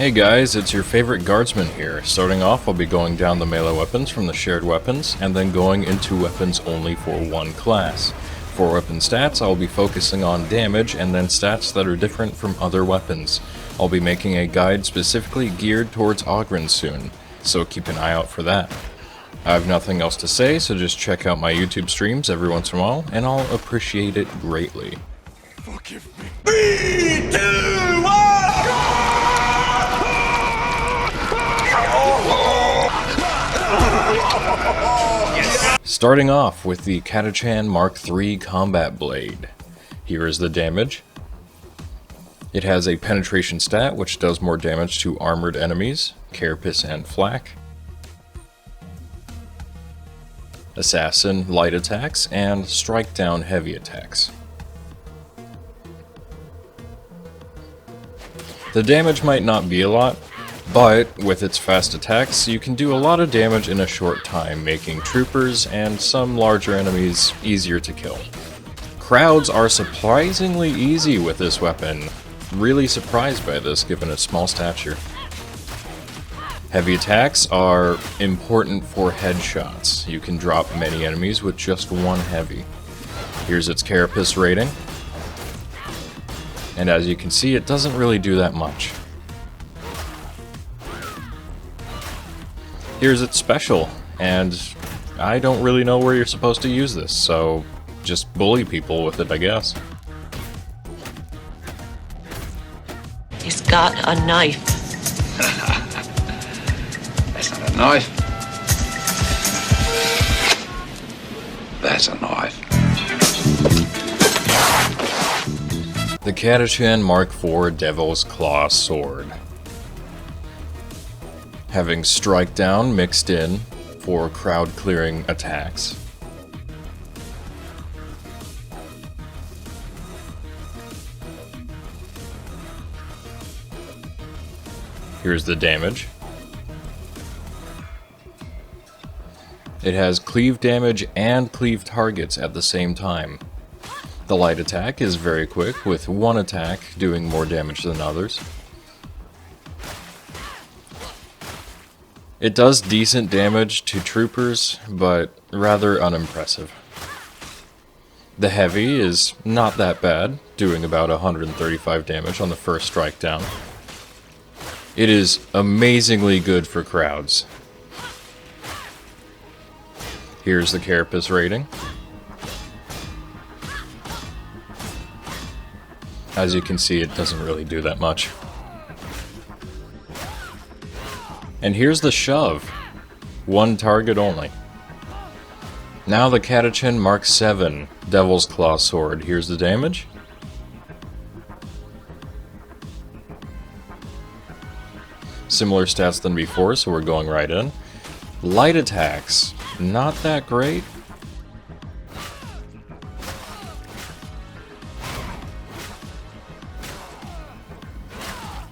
Hey guys, it's your favorite Guardsman here. Starting off, I'll be going down the melee weapons from the shared weapons, and then going into weapons only for one class. For weapon stats, I'll be focusing on damage, and then stats that are different from other weapons. I'll be making a guide specifically geared towards Ogryn soon, so keep an eye out for that. I have nothing else to say, so just check out my YouTube streams every once in a while, and I'll appreciate it greatly. Forgive me. 3, 2, 1! Starting off with the Catachan Mk III Combat Blade. Here is the damage. It has a penetration stat which does more damage to armored enemies, carapace and flak, assassin light attacks, and strike down heavy attacks. The damage might not be a lot, but with its fast attacks, you can do a lot of damage in a short time, making troopers and some larger enemies easier to kill. Crowds are surprisingly easy with this weapon. Really surprised by this given its small stature. Heavy attacks are important for headshots. You can drop many enemies with just one heavy. Here's its carapace rating. And as you can see, it doesn't really do that much. Here's its special, and I don't really know where you're supposed to use this, so just bully people with it, I guess. He's got a knife. That's not a knife. That's a knife. The Catachan Mk IV Devil's Claw Sword. Having strike down mixed in for crowd clearing attacks. Here's the damage. It has cleave damage and cleave targets at the same time. The light attack is very quick, with one attack doing more damage than others. It does decent damage to troopers, but rather unimpressive. The heavy is not that bad, doing about 135 damage on the first strike down. It is amazingly good for crowds. Here's the carapace rating. As you can see, it doesn't really do that much. And here's the shove. One target only. Now the Catachan Mk VII Devil's Claw Sword. Here's the damage. Similar stats than before, so we're going right in. Light attacks, not that great.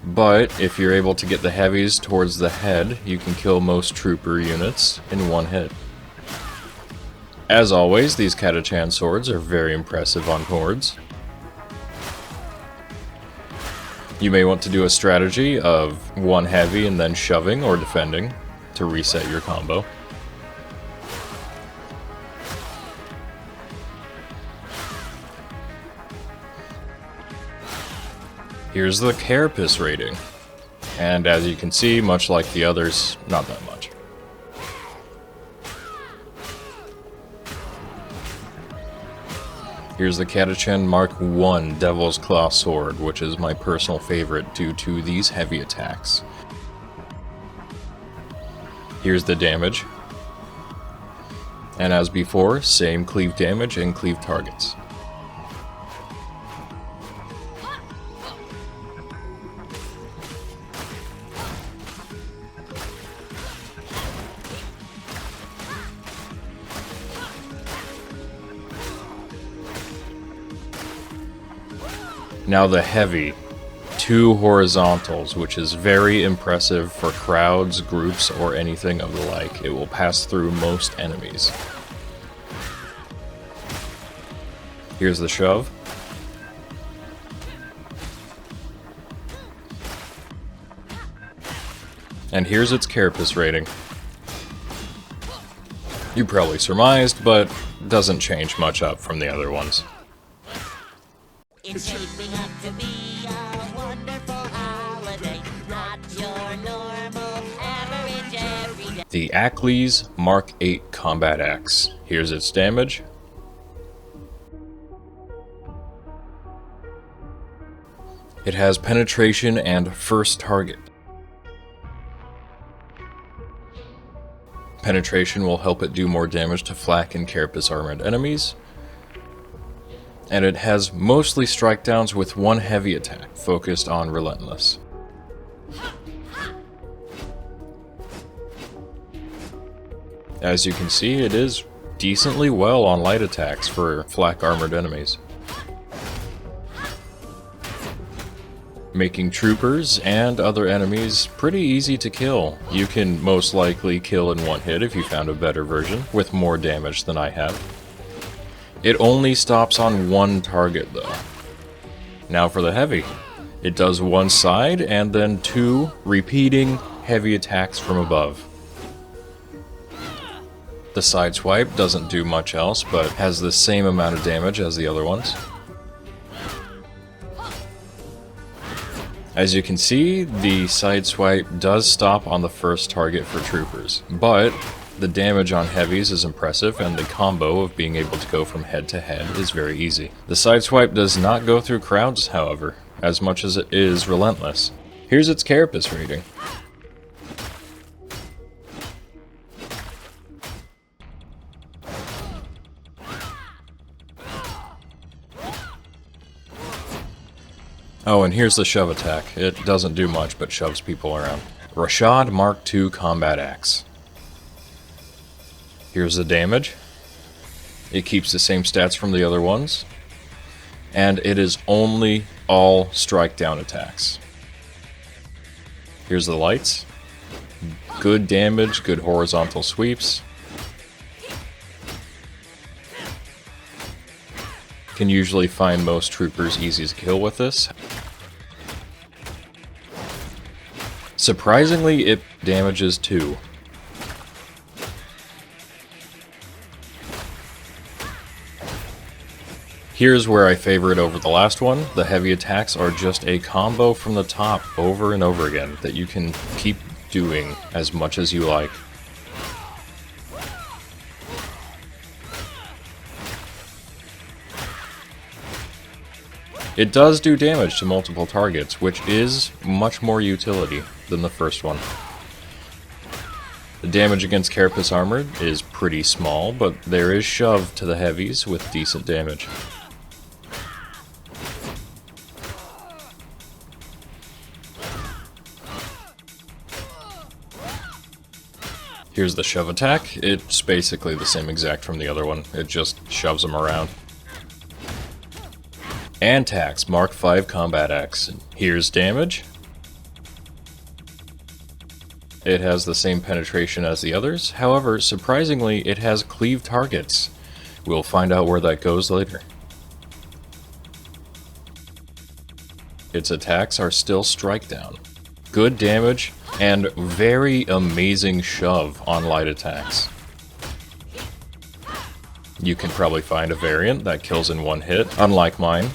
But if you're able to get the heavies towards the head, you can kill most trooper units in one hit. As always, these Catachan swords are very impressive on hordes. You may want to do a strategy of one heavy and then shoving or defending to reset your combo. Here's the carapace rating, and as you can see, much like the others, not that much. Here's the Catachan Mk I Devil's Claw Sword, which is my personal favorite due to these heavy attacks. Here's the damage, and as before, same cleave damage and cleave targets. Now the heavy, 2 horizontals, which is very impressive for crowds, groups, or anything of the like. It will pass through most enemies. Here's the shove. And here's its carapace rating. You probably surmised, but doesn't change much up from the other ones. It's shaping up to be a wonderful holiday, not your normal average everyday. The Achlys Mk VIII Combat Axe. Here's its damage. It has penetration and first target. Penetration will help it do more damage to flak and carapace armored enemies. And it has mostly strike downs with one heavy attack, focused on Relentless. As you can see, it is decently well on light attacks for flak armored enemies, making troopers and other enemies pretty easy to kill. You can most likely kill in one hit if you found a better version, with more damage than I have. It only stops on one target though. Now for the heavy. It does one side and then two repeating heavy attacks from above. The side swipe doesn't do much else, but has the same amount of damage as the other ones. As you can see, the side swipe does stop on the first target for troopers, but the damage on heavies is impressive, and the combo of being able to go from head to head is very easy. The side swipe does not go through crowds, however, as much as it is relentless. Here's its carapace rating. Oh, and here's the shove attack. It doesn't do much, but shoves people around. Rashad Mk II Combat Axe. Here's the damage. It keeps the same stats from the other ones. And it is only all strike down attacks. Here's the lights. Good damage, good horizontal sweeps. Can usually find most troopers easy to kill with this. Surprisingly, it damages too. Here's where I favor it over the last one. The heavy attacks are just a combo from the top over and over again that you can keep doing as much as you like. It does do damage to multiple targets, which is much more utility than the first one. The damage against carapace armor is pretty small, but there is shove to the heavies with decent damage. Here's the shove attack. It's basically the same exact from the other one. It just shoves them around. Antax Mk V Combat Axe. Here's damage. It has the same penetration as the others, however, surprisingly, it has cleave targets. We'll find out where that goes later. Its attacks are still strike down. Good damage, and very amazing shove on light attacks. You can probably find a variant that kills in one hit, unlike mine.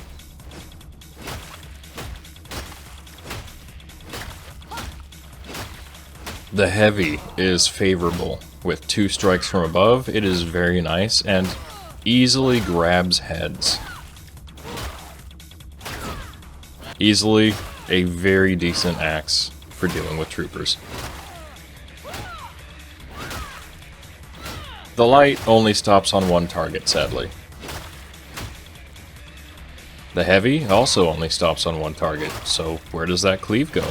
The heavy is favorable. With 2 strikes from above, it is very nice and easily grabs heads. Easily a very decent axe for dealing with troopers. The light only stops on one target, sadly. The heavy also only stops on one target, so where does that cleave go?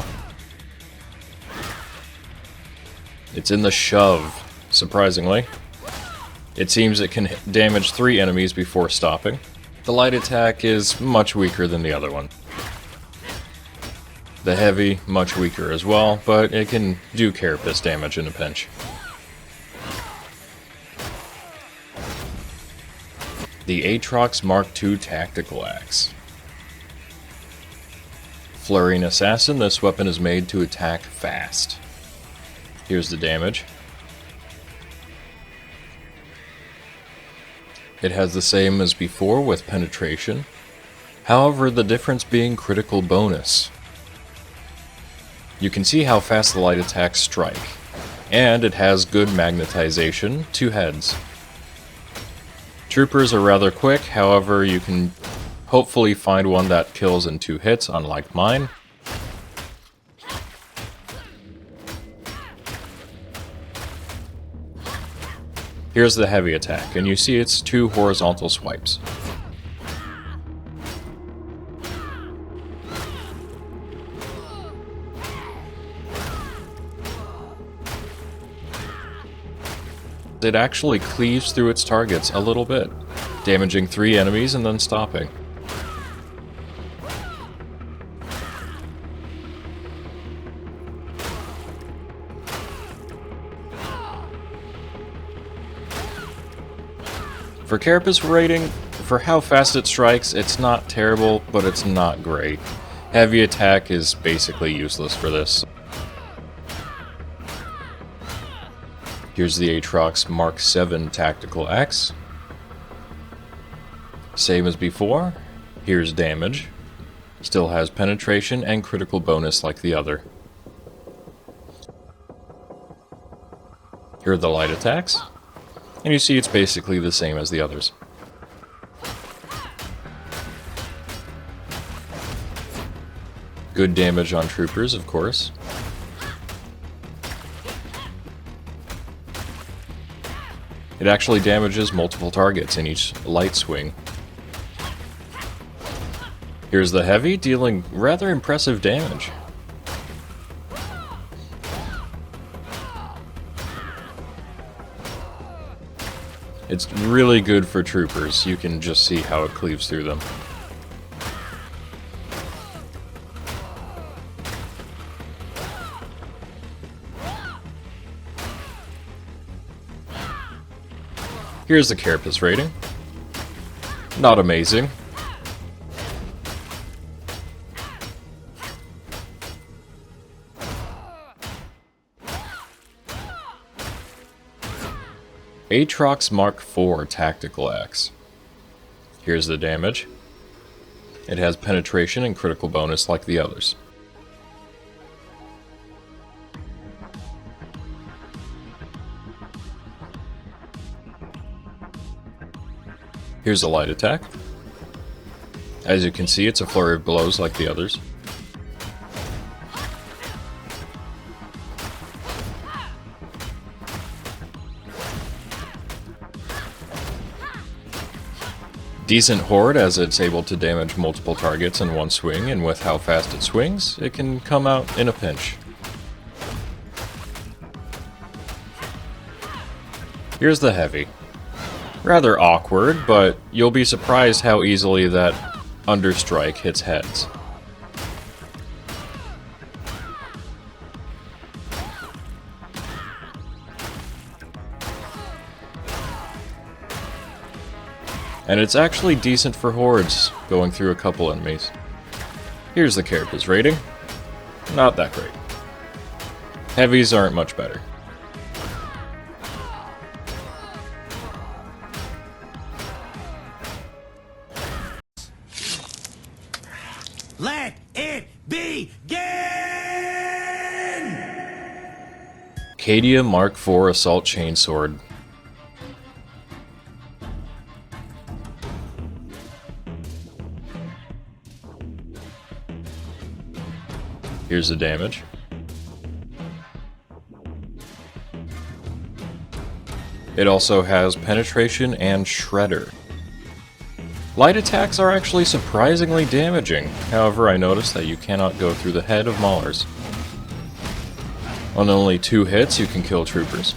It's in the shove, surprisingly. It seems it can damage 3 enemies before stopping. The light attack is much weaker than the other one. The heavy, much weaker as well, but it can do carapace damage in a pinch. The Atrox Mk II Tactical Axe. Flurrying Assassin, this weapon is made to attack fast. Here's the damage. It has the same as before with penetration. However, the difference being critical bonus. You can see how fast the light attacks strike. And it has good magnetization, 2 heads. Troopers are rather quick, however you can hopefully find one that kills in 2 hits, unlike mine. Here's the heavy attack, and you see it's 2 horizontal swipes. It actually cleaves through its targets a little bit, damaging 3 enemies and then stopping. For carapace rating, for how fast it strikes, it's not terrible, but it's not great. Heavy attack is basically useless for this. Here's the Atrox Mk VII Tactical Axe. Same as before. Here's damage. Still has penetration and critical bonus like the other. Here are the light attacks. And you see it's basically the same as the others. Good damage on troopers, of course. It actually damages multiple targets in each light swing. Here's the heavy, dealing rather impressive damage. It's really good for troopers. You can just see how it cleaves through them. Here's the carapace rating. Not amazing. Atrox Mk IV Tactical Axe. Here's the damage. It has penetration and critical bonus like the others. Here's a light attack. As you can see, it's a flurry of blows like the others. Decent horde, as it's able to damage multiple targets in one swing, and with how fast it swings, it can come out in a pinch. Here's the heavy. Rather awkward, but you'll be surprised how easily that understrike hits heads. And it's actually decent for hordes, going through a couple enemies. Here's the carapace rating. Not that great. Heavies aren't much better. Let it begin! Cadia Mk IV Assault Chainsword. Here's the damage. It also has penetration and shredder. Light attacks are actually surprisingly damaging, however I noticed that you cannot go through the head of maulers. On only 2 hits you can kill troopers.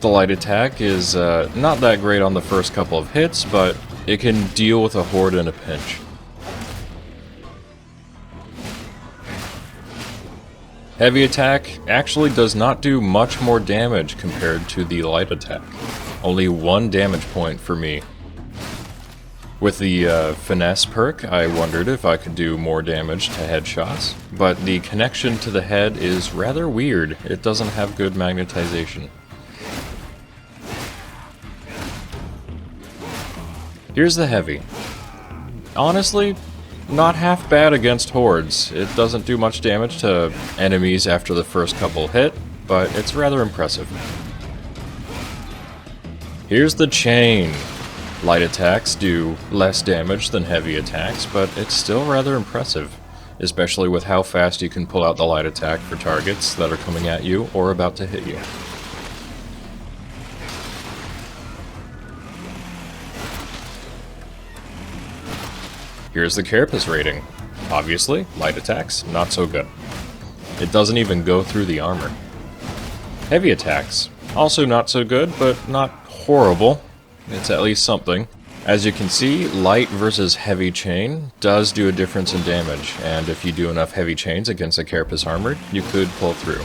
The light attack is not that great on the first couple of hits, but it can deal with a horde in a pinch. Heavy attack actually does not do much more damage compared to the light attack. Only 1 damage point for me. With the finesse perk, I wondered if I could do more damage to headshots, but the connection to the head is rather weird. It doesn't have good magnetization. Here's the heavy. Honestly, not half bad against hordes. It doesn't do much damage to enemies after the first couple hit, but it's rather impressive. Here's the chain. Light attacks do less damage than heavy attacks, but it's still rather impressive, especially with how fast you can pull out the light attack for targets that are coming at you or about to hit you. Here's the Carapace rating. Obviously, light attacks, not so good. It doesn't even go through the armor. Heavy attacks, also not so good, but not horrible. It's at least something. As you can see, light versus heavy chain does do a difference in damage, and if you do enough heavy chains against a Carapace armored, you could pull through.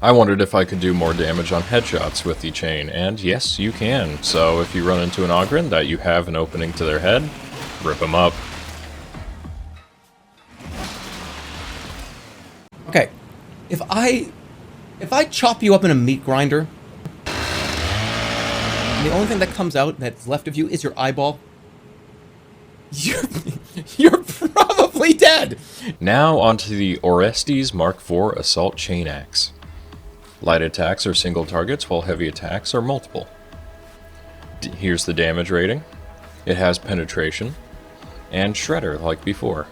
I wondered if I could do more damage on headshots with the chain, and yes, you can. So if you run into an Ogryn that you have an opening to their head, rip them up. Okay, if I chop you up in a meat grinder, and the only thing that comes out that's left of you is your eyeball, you're probably dead! Now onto the Orestes Mk IV Assault Chainaxe. Light attacks are single targets, while heavy attacks are multiple. Here's the damage rating. It has penetration, and shredder like before.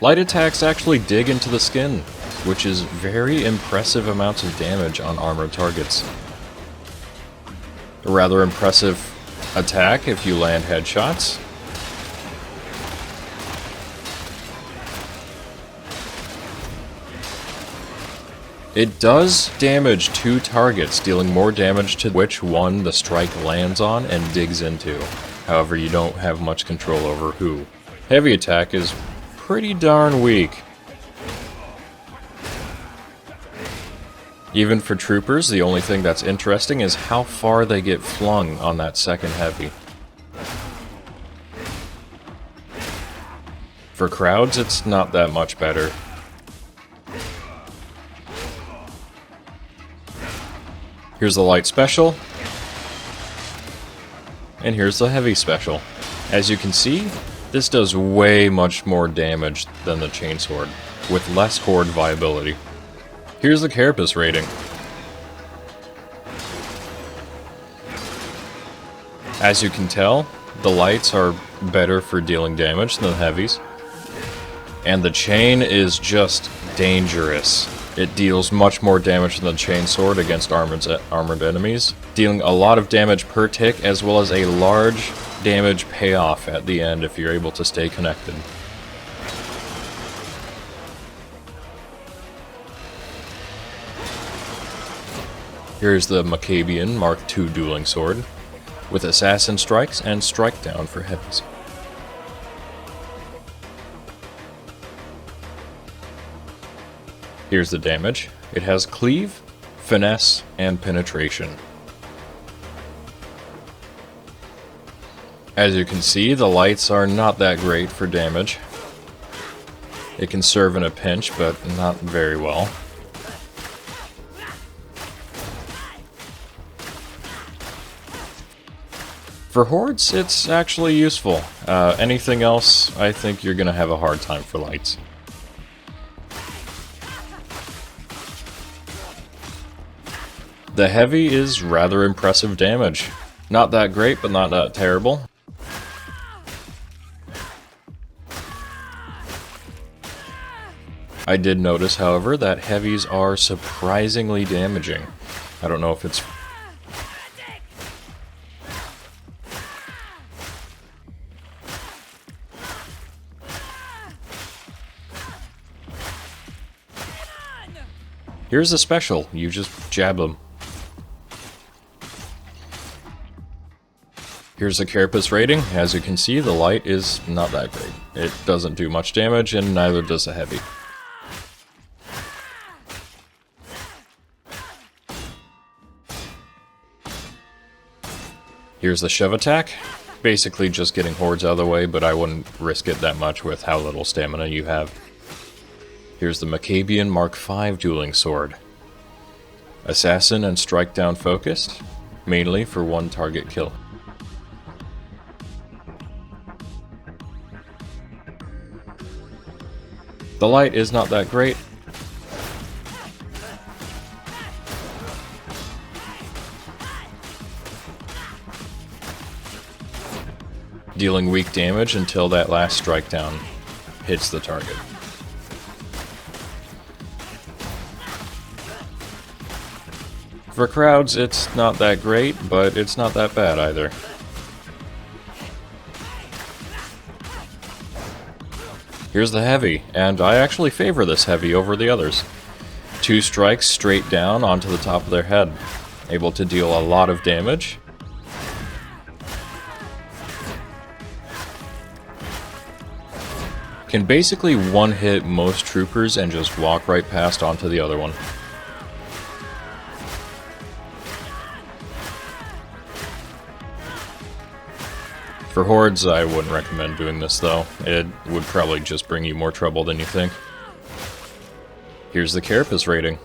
Light attacks actually dig into the skin, which is very impressive amounts of damage on armored targets. A rather impressive attack if you land headshots. It does damage 2 targets, dealing more damage to which one the strike lands on and digs into. However, you don't have much control over who. Heavy attack is pretty darn weak. Even for troopers, the only thing that's interesting is how far they get flung on that second heavy. For crowds, it's not that much better. Here's the light special, and here's the heavy special. As you can see, this does way much more damage than the Chainsword, with less horde viability. Here's the Carapace rating. As you can tell, the lights are better for dealing damage than the heavies, and the chain is just dangerous. It deals much more damage than the Chainsword against armored enemies, dealing a lot of damage per tick as well as a large damage payoff at the end if you're able to stay connected. Here's the Maccabian Mk II Duelling Sword, with Assassin Strikes and Strike Down for heavies. Here's the damage. It has Cleave, Finesse, and Penetration. As you can see, the lights are not that great for damage. It can serve in a pinch, but not very well. For hordes, it's actually useful. Anything else, I think you're gonna have a hard time for lights. The heavy is rather impressive damage. Not that great, but not that terrible. I did notice, however, that heavies are surprisingly damaging. I don't know if it's... Here's a special. You just jab them. Here's the Carapace rating. As you can see, the light is not that great. It doesn't do much damage, and neither does the heavy. Here's the shove attack. Basically just getting hordes out of the way, but I wouldn't risk it that much with how little stamina you have. Here's the Maccabian Mk IV Dueling Sword. Assassin and strike down focused, mainly for one target kill. The light is not that great. Dealing weak damage until that last strike down hits the target. For crowds, it's not that great, but it's not that bad either. Here's the heavy, and I actually favor this heavy over the others. 2 strikes straight down onto the top of their head, able to deal a lot of damage. Can basically one-hit most troopers and just walk right past onto the other one. For hordes, I wouldn't recommend doing this though. It would probably just bring you more trouble than you think. Here's the Carapace rating.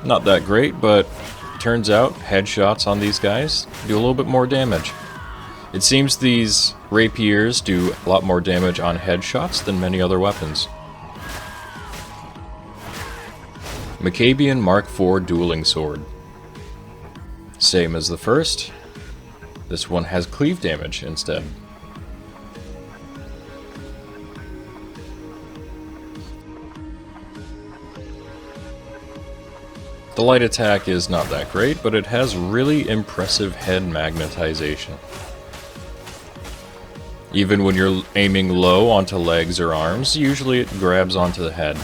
Not that great, but turns out headshots on these guys do a little bit more damage. It seems these rapiers do a lot more damage on headshots than many other weapons. Maccabian Mk IV Dueling Sword. Same as the first. This one has cleave damage instead. The light attack is not that great, but it has really impressive head magnetization. Even when you're aiming low onto legs or arms, usually it grabs onto the head.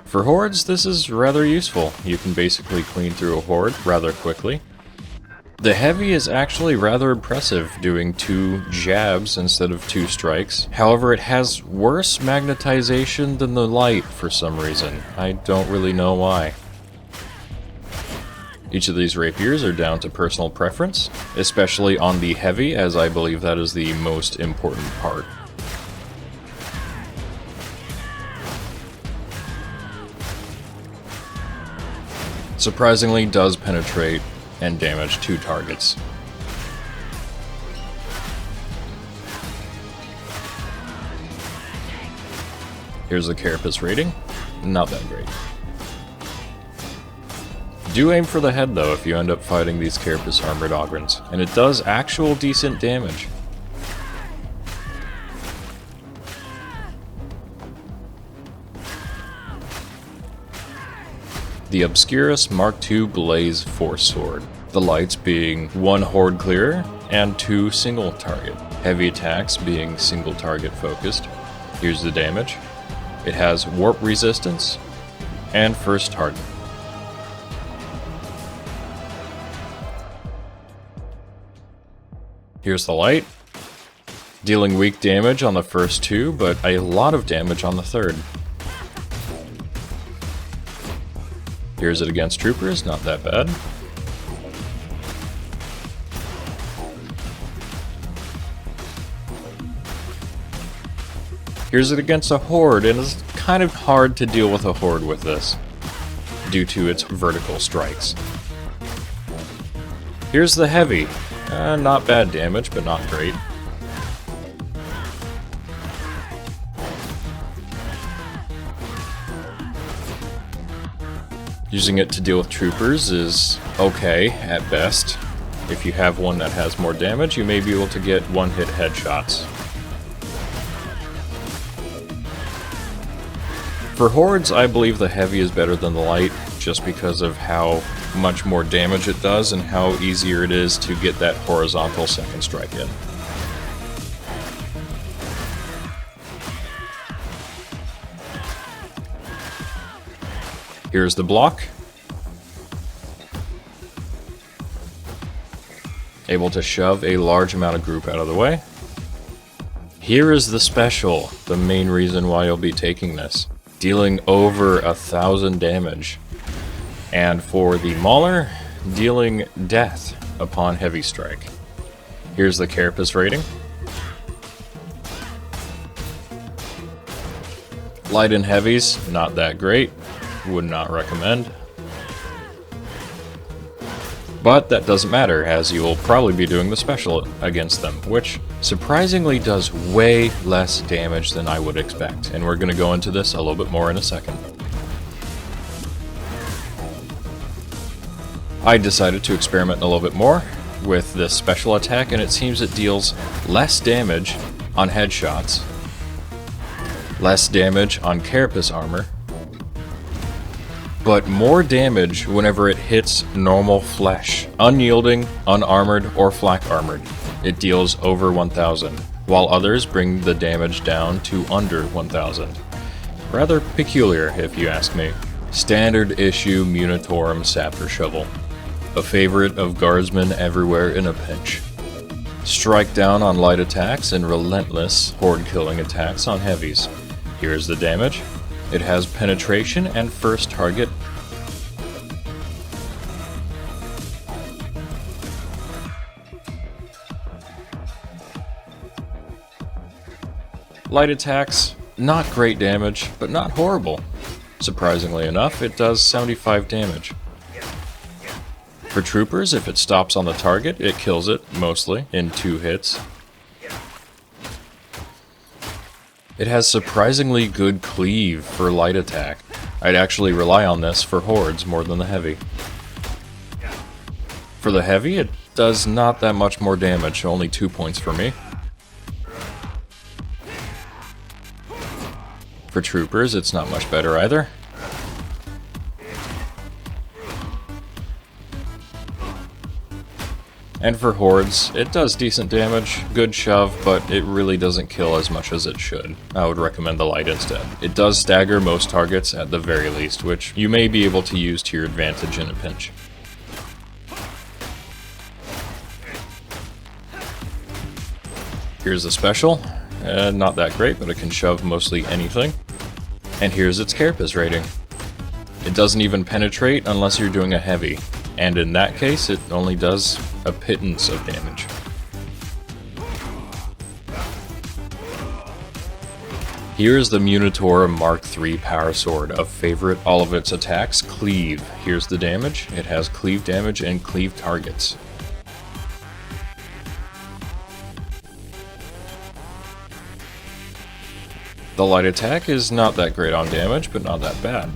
For hordes, this is rather useful. You can basically clean through a horde rather quickly. The heavy is actually rather impressive, doing 2 jabs instead of 2 strikes. However, it has worse magnetization than the light for some reason. I don't really know why. Each of these rapiers are down to personal preference, especially on the heavy, as I believe that is the most important part. Surprisingly does penetrate and damage 2 targets. Here's the Carapace rating. Not that great. Do aim for the head though if you end up fighting these Carapace armored Ogryns, and it does actual decent damage. The Obscurus Mk II Blaze Force Sword. The lights being 1 horde clearer and 2 single target. Heavy attacks being single target focused. Here's the damage. It has warp resistance and first target. Here's the light. Dealing weak damage on the first 2, but a lot of damage on the third. Here's it against troopers, not that bad. Here's it against a horde, and it's kind of hard to deal with a horde with this, due to its vertical strikes. Here's the heavy. Not bad damage, but not great. Using it to deal with troopers is okay, at best. If you have one that has more damage, you may be able to get one-hit headshots. For hordes, I believe the heavy is better than the light, just because of how much more damage it does and how easier it is to get that horizontal second strike in. Here's the block. Able to shove a large amount of group out of the way. Here is the special, the main reason why you'll be taking this. Dealing over 1,000 damage. And for the Mauler, dealing death upon heavy strike. Here's the Carapace rating. Light and heavies, not that great. Would not recommend. But that doesn't matter, as you will probably be doing the special against them, which surprisingly does way less damage than I would expect. And we're going to go into this a little bit more in a second. I decided to experiment a little bit more with this special attack, and it seems it deals less damage on headshots, less damage on Carapace armor, but more damage whenever it hits normal flesh, unyielding, unarmored, or flak armored. It deals over 1,000, while others bring the damage down to under 1,000. Rather peculiar, if you ask me. Standard issue Munitorum Sapper Shovel. A favorite of Guardsmen everywhere in a pinch. Strike down on light attacks and relentless horde-killing attacks on heavies. Here's the damage. It has penetration and first target. Light attacks, not great damage, but not horrible. Surprisingly enough, it does 75 damage. For troopers, if it stops on the target, it kills it, mostly, in 2 hits. It has surprisingly good cleave for light attack. I'd actually rely on this for hordes more than the heavy. For the heavy, it does not that much more damage, only 2 points for me. For troopers, it's not much better either. And for hordes, it does decent damage, good shove, but it really doesn't kill as much as it should. I would recommend the light instead. It does stagger most targets at the very least, which you may be able to use to your advantage in a pinch. Here's the special. Not that great, but it can shove mostly anything. And here's its Carapace rating. It doesn't even penetrate unless you're doing a heavy. And in that case, it only does a pittance of damage. Here's the Munitorum Mk III Power Sword, a favorite. All of its attacks cleave. Here's the damage. It has cleave damage and cleave targets. The light attack is not that great on damage, but not that bad.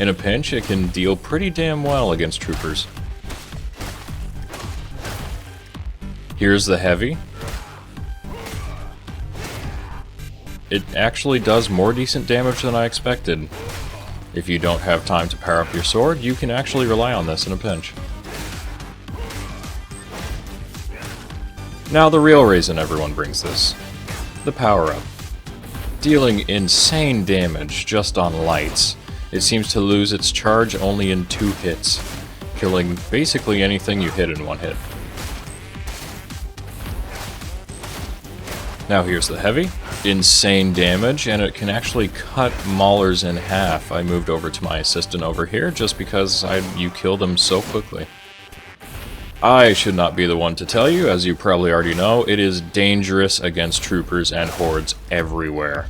In a pinch, it can deal pretty damn well against troopers. Here's the heavy. It actually does more decent damage than I expected. If you don't have time to power up your sword, you can actually rely on this in a pinch. Now the real reason everyone brings this. The power-up. Dealing insane damage just on lights. It seems to lose its charge only in 2 hits, killing basically anything you hit in 1 hit. Now here's the heavy. Insane damage, and it can actually cut maulers in half. I moved over to my assistant over here just because you kill them so quickly. I should not be the one to tell you, as you probably already know, it is dangerous against troopers and hordes everywhere.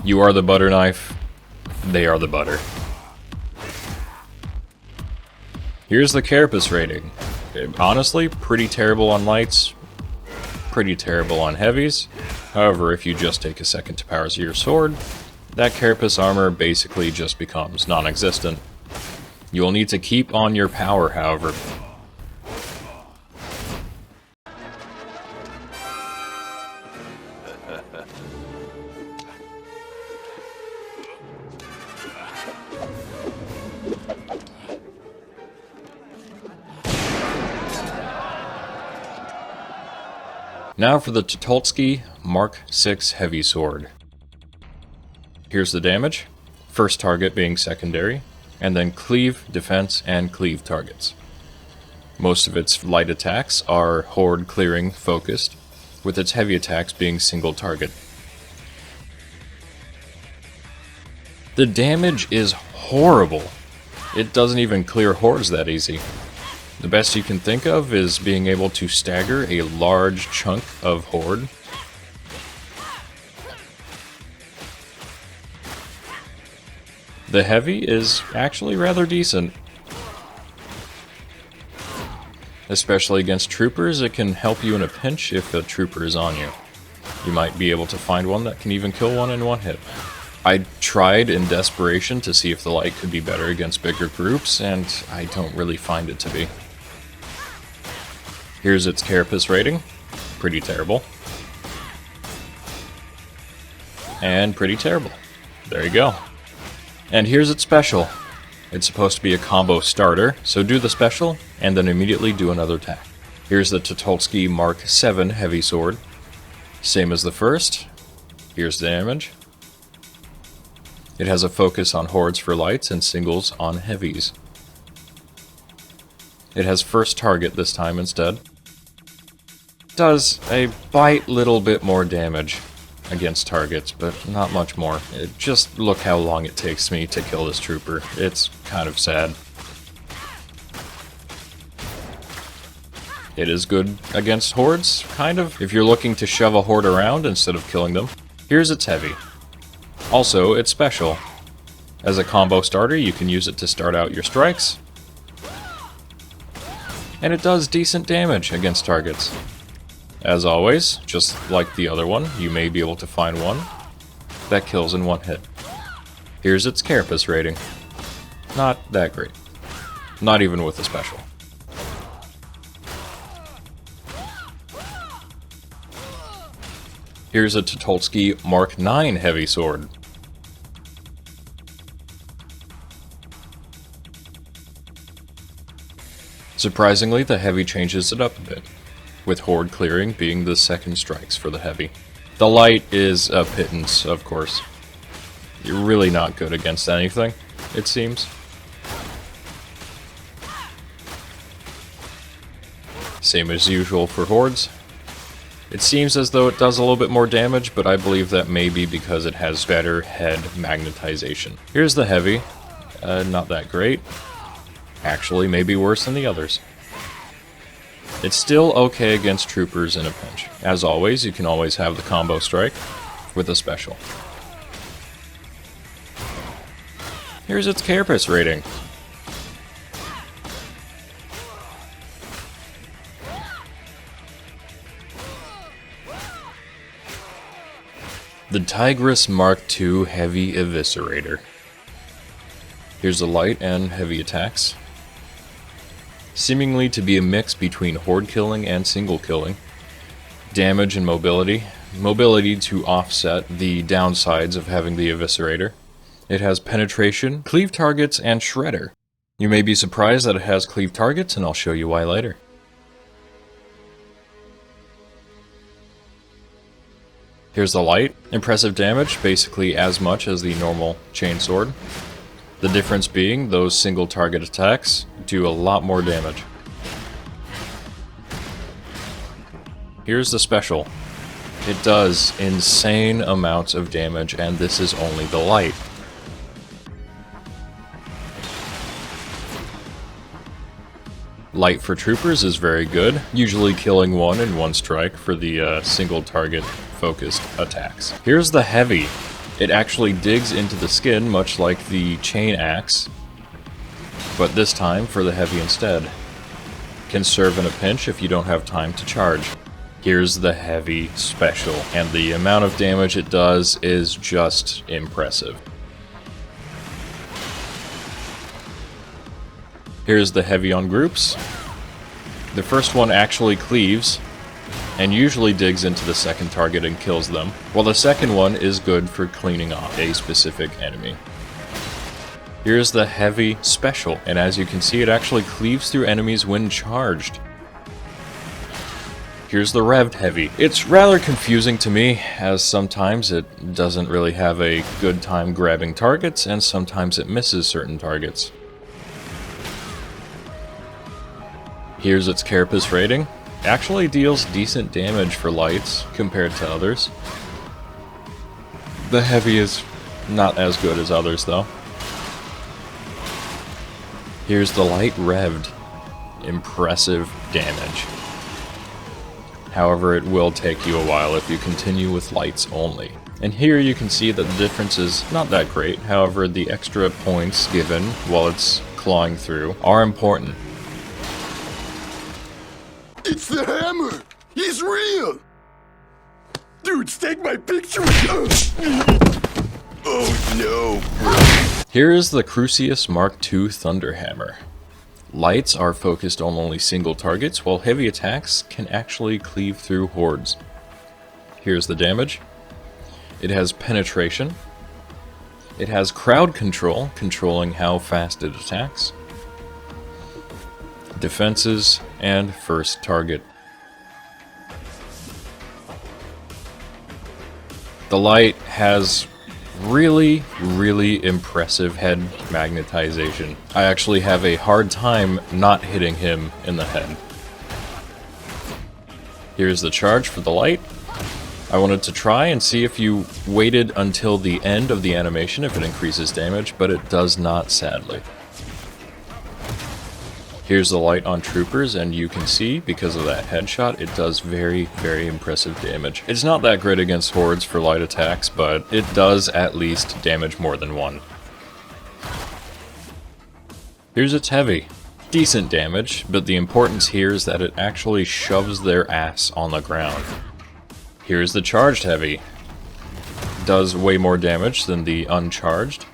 You are the butter knife. They are the butter. Here's the Carapace rating. Honestly, pretty terrible on lights, pretty terrible on heavies. However, if you just take a second to power your sword, that Carapace armor basically just becomes non-existent. You will need to keep on your power, however. Now for the Turtolsky Mk VI Heavy Sword. Here's the damage. first target being secondary, and then cleave, defense, and cleave targets. Most of its light attacks are horde clearing focused, with its heavy attacks being single target. The damage is horrible. It doesn't even clear hordes that easy. The best you can think of is being able to stagger a large chunk of horde. The heavy is actually rather decent. Especially against troopers, it can help you in a pinch if a trooper is on you. You might be able to find one that can even kill one in one hit. I tried in desperation to see if the light could be better against bigger groups, and I don't really find it to be. Here's its carapace rating. Pretty terrible. And pretty terrible. There you go. And here's its special. It's supposed to be a combo starter, so do the special, and then immediately do another attack. Here's the Turtolsky Mk VII Heavy Sword. Same as the first. Here's the damage. It has a focus on hordes for lights and singles on heavies. It has first target this time instead. Does a bite little bit more damage against targets, but not much more. Just look how long it takes me to kill this trooper. It's kind of sad. It is good against hordes, kind of, if you're looking to shove a horde around instead of killing them. Here's its heavy. Also, it's special. As a combo starter, you can use it to start out your strikes. And it does decent damage against targets. As always, just like the other one, you may be able to find one that kills in one hit. Here's its carapace rating. Not that great. Not even with the special. Here's a Turtolsky Mk IX Heavy Sword. Surprisingly, the heavy changes it up a bit, with horde clearing being the second strikes for the heavy. The light is a pittance, of course. You're really not good against anything, it seems. Same as usual for hordes. It seems as though it does a little bit more damage, but I believe that may be because it has better head magnetization. Here's the heavy. Not that great. Actually, maybe worse than the others. It's still okay against troopers in a pinch. As always, you can always have the combo strike with a special. Here's its carapace rating. The Tigris Mk II Heavy Eviscerator. Here's the light and heavy attacks. Seemingly to be a mix between horde killing and single killing. Damage and mobility. Mobility to offset the downsides of having the Eviscerator. It has penetration, cleave targets, and shredder. You may be surprised that it has cleave targets, and I'll show you why later. Here's the light. Impressive damage, basically as much as the normal chainsword. The difference being those single target attacks do a lot more damage. Here's the special. It does insane amounts of damage, and this is only the light. Light for troopers is very good, usually killing one in one strike for the single target focused attacks. Here's the heavy. It actually digs into the skin much like the Chainaxe, but this time for the heavy instead. Can serve in a pinch if you don't have time to charge. Here's the heavy special, and the amount of damage it does is just impressive. Here's the heavy on groups. The first one actually cleaves, and usually digs into the second target and kills them, while the second one is good for cleaning off a specific enemy. Here's the heavy special, and as you can see, it actually cleaves through enemies when charged. Here's the revved heavy. It's rather confusing to me, as sometimes it doesn't really have a good time grabbing targets, and sometimes it misses certain targets. Here's its carapace rating. Actually deals decent damage for lights compared to others. The heavy is not as good as others though. Here's the light revved. Impressive damage. However, it will take you a while if you continue with lights only. And here you can see that the difference is not that great, however the extra points given while it's clawing through are important. It's the hammer! He's real! Dudes, take my picture! Oh no! Here is the Crucis Mk II Thunderhammer. Lights are focused on only single targets, while heavy attacks can actually cleave through hordes. Here's the damage. It has penetration. It has crowd control, controlling how fast it attacks. Defenses, and first target. The light has really impressive head magnetization. I actually have a hard time not hitting him in the head. Here's the charge for the light. I wanted to try and see if you waited until the end of the animation if it increases damage, but it does not, sadly. Here's the light on troopers, and you can see, because of that headshot, it does very impressive damage. It's not that great against hordes for light attacks, but it does at least damage more than one. Here's its heavy. Decent damage, but the importance here is that it actually shoves their ass on the ground. Here's the charged heavy. Does way more damage than the uncharged.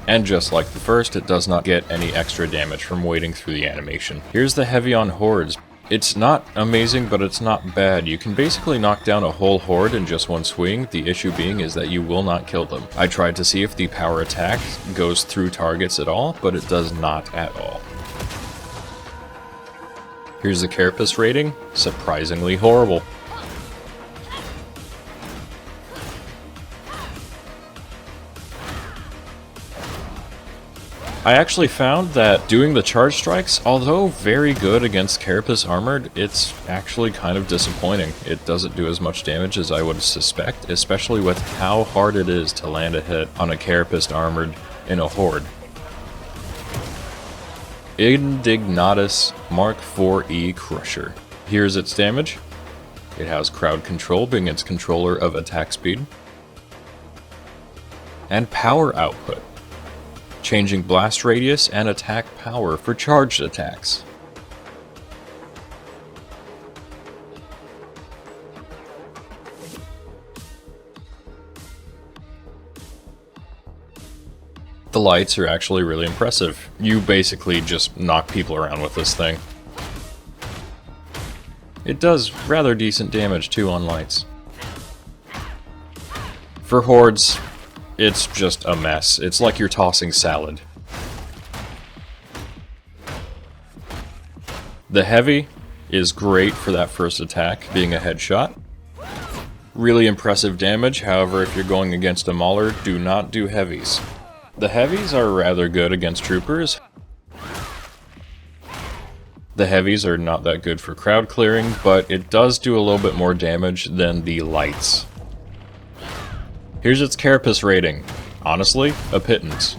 And just like the first, it does not get any extra damage from waiting through the animation. Here's the heavy on hordes. It's not amazing, but it's not bad. You can basically knock down a whole horde in just one swing, the issue being is that you will not kill them. I tried to see if the power attack goes through targets at all, but it does not at all. Here's the carapace rating. Surprisingly horrible. I actually found that doing the charge strikes, although very good against carapace armored, it's actually kind of disappointing. It doesn't do as much damage as I would suspect, especially with how hard it is to land a hit on a carapace armored in a horde. Indignatus Mk IV Crusher. Here's its damage. It has crowd control, being its controller of attack speed. And power output, changing blast radius and attack power for charged attacks. The lights are actually really impressive. You basically just knock people around with this thing. It does rather decent damage too on lights. For hordes, it's just a mess. It's like you're tossing salad. The heavy is great for that first attack, being a headshot. Really impressive damage, however, if you're going against a mauler, do not do heavies. The heavies are rather good against troopers. The heavies are not that good for crowd clearing, but it does do a little bit more damage than the lights. Here's its carapace rating. Honestly, a pittance.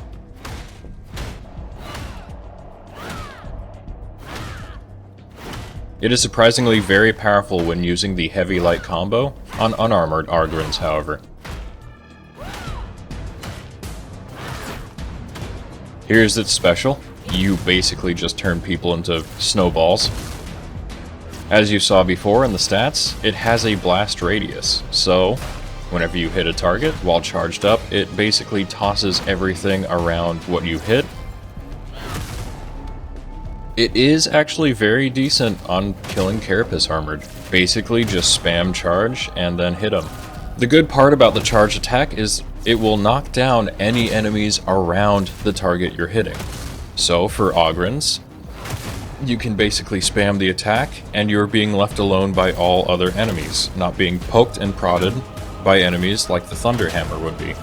It is surprisingly very powerful when using the heavy-light combo on unarmored Ogryns, however. Here's its special. You basically just turn people into snowballs. As you saw before in the stats, it has a blast radius, so whenever you hit a target while charged up, it basically tosses everything around what you hit. It is actually very decent on killing carapace armored. Basically just spam charge and then hit them. The good part about the charge attack is it will knock down any enemies around the target you're hitting. So for Ogryns, you can basically spam the attack, and you're being left alone by all other enemies, not being poked and prodded by enemies like the Thunderhammer would be.